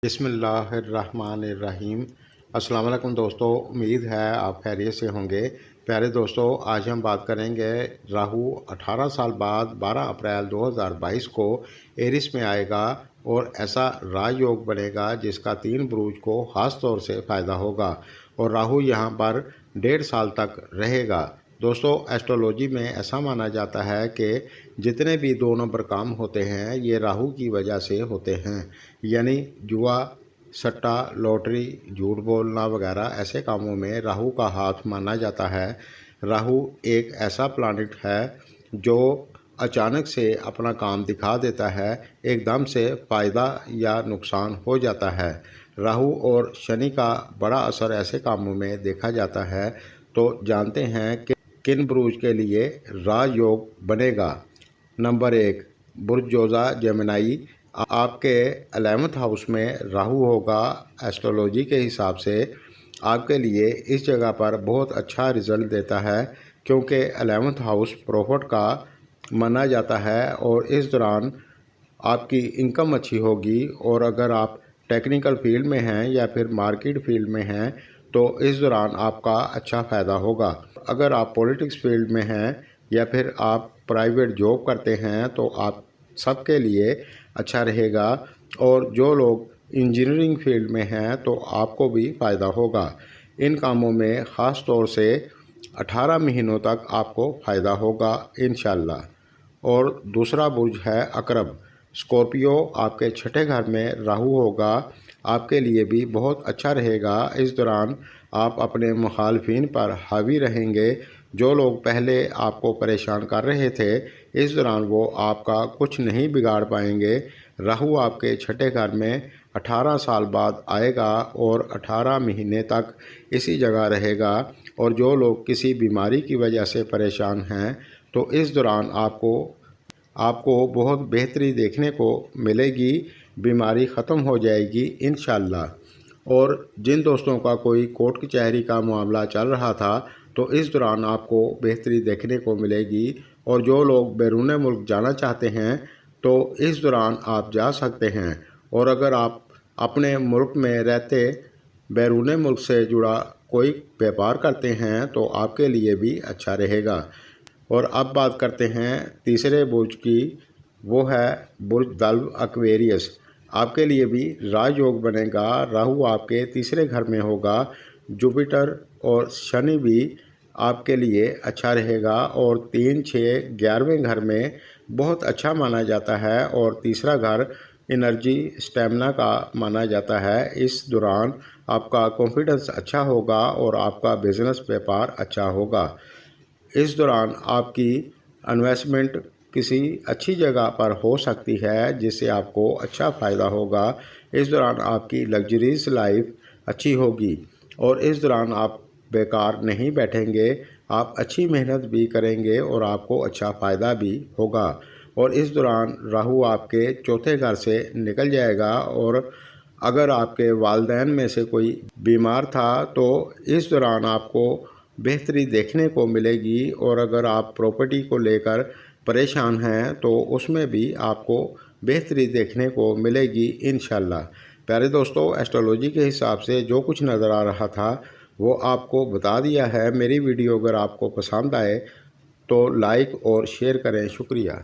बिस्मिल्लाहिर्रहमानिर्रहीम। अस्सलाम वालेकुम दोस्तों, उम्मीद है आप खैरियत से होंगे। प्यारे दोस्तों, आज हम बात करेंगे राहु 18 साल बाद 12 अप्रैल 2022 को एरिस में आएगा और ऐसा राजयोग बनेगा जिसका 3 बुरूज को ख़ास तौर से फ़ायदा होगा और राहु यहाँ पर 1.5 साल तक रहेगा। दोस्तों, एस्ट्रोलॉजी में ऐसा माना जाता है कि जितने भी 2 नंबर काम होते हैं ये राहु की वजह से होते हैं, यानी जुआ, सट्टा, लॉटरी, झूठ बोलना वगैरह ऐसे कामों में राहु का हाथ माना जाता है। राहु एक ऐसा प्लानिट है जो अचानक से अपना काम दिखा देता है, एकदम से फ़ायदा या नुकसान हो जाता है। राहु और शनि का बड़ा असर ऐसे कामों में देखा जाता है। तो जानते हैं कि किन बुरूज के लिए राजयोग बनेगा। नंबर 1, बुर्ज जोजा जेमिनी। आपके 11th हाउस में राहु होगा। एस्ट्रोलॉजी के हिसाब से आपके लिए इस जगह पर बहुत अच्छा रिज़ल्ट देता है, क्योंकि 11th हाउस प्रॉफिट का माना जाता है और इस दौरान आपकी इनकम अच्छी होगी। और अगर आप टेक्निकल फील्ड में हैं या फिर मार्केट फील्ड में हैं तो इस दौरान आपका अच्छा फ़ायदा होगा। अगर आप पॉलिटिक्स फील्ड में हैं या फिर आप प्राइवेट जॉब करते हैं तो आप सबके लिए अच्छा रहेगा। और जो लोग इंजीनियरिंग फील्ड में हैं तो आपको भी फ़ायदा होगा। इन कामों में ख़ास तौर से 18 महीनों तक आपको फ़ायदा होगा इंशाल्लाह। और दूसरा बुर्ज है अकरब, स्कॉर्पियो। आपके 6ठे घर में राहु होगा, आपके लिए भी बहुत अच्छा रहेगा। इस दौरान आप अपने मुखालफिन पर हावी रहेंगे। जो लोग पहले आपको परेशान कर रहे थे, इस दौरान वो आपका कुछ नहीं बिगाड़ पाएंगे। राहु आपके 6ठे घर में 18 साल बाद आएगा और 18 महीने तक इसी जगह रहेगा। और जो लोग किसी बीमारी की वजह से परेशान हैं तो इस दौरान आपको बहुत बेहतरी देखने को मिलेगी, बीमारी ख़त्म हो जाएगी इंशाल्लाह। और जिन दोस्तों का कोई कोर्ट कचहरी का मामला चल रहा था तो इस दौरान आपको बेहतरी देखने को मिलेगी। और जो लोग बैरून मुल्क जाना चाहते हैं तो इस दौरान आप जा सकते हैं। और अगर आप अपने मुल्क में रहते बैरून मुल्क से जुड़ा कोई व्यापार करते हैं तो आपके लिए भी अच्छा रहेगा। और अब बात करते हैं तीसरे बुर्ज की, वो है बुर्ज दल्व एक्वेरियस। आपके लिए भी राजयोग बनेगा। राहु आपके तीसरे घर में होगा। जुपिटर और शनि भी आपके लिए अच्छा रहेगा। और 3, 6, 11वें घर में बहुत अच्छा माना जाता है। और तीसरा घर एनर्जी स्टेमिना का माना जाता है। इस दौरान आपका कॉन्फिडेंस अच्छा होगा और आपका बिजनेस व्यापार अच्छा होगा। इस दौरान आपकी इन्वेस्टमेंट किसी अच्छी जगह पर हो सकती है जिससे आपको अच्छा फ़ायदा होगा। इस दौरान आपकी लग्जरीज लाइफ अच्छी होगी और इस दौरान आप बेकार नहीं बैठेंगे, आप अच्छी मेहनत भी करेंगे और आपको अच्छा फ़ायदा भी होगा। और इस दौरान राहु आपके 4थे घर से निकल जाएगा। और अगर आपके वालिदैन में से कोई बीमार था तो इस दौरान आपको बेहतरी देखने को मिलेगी। और अगर आप प्रॉपर्टी को लेकर परेशान हैं तो उसमें भी आपको बेहतरी देखने को मिलेगी इंशाल्लाह। प्यारे दोस्तों, एस्ट्रोलॉजी के हिसाब से जो कुछ नज़र आ रहा था वो आपको बता दिया है। मेरी वीडियो अगर आपको पसंद आए तो लाइक और शेयर करें। शुक्रिया।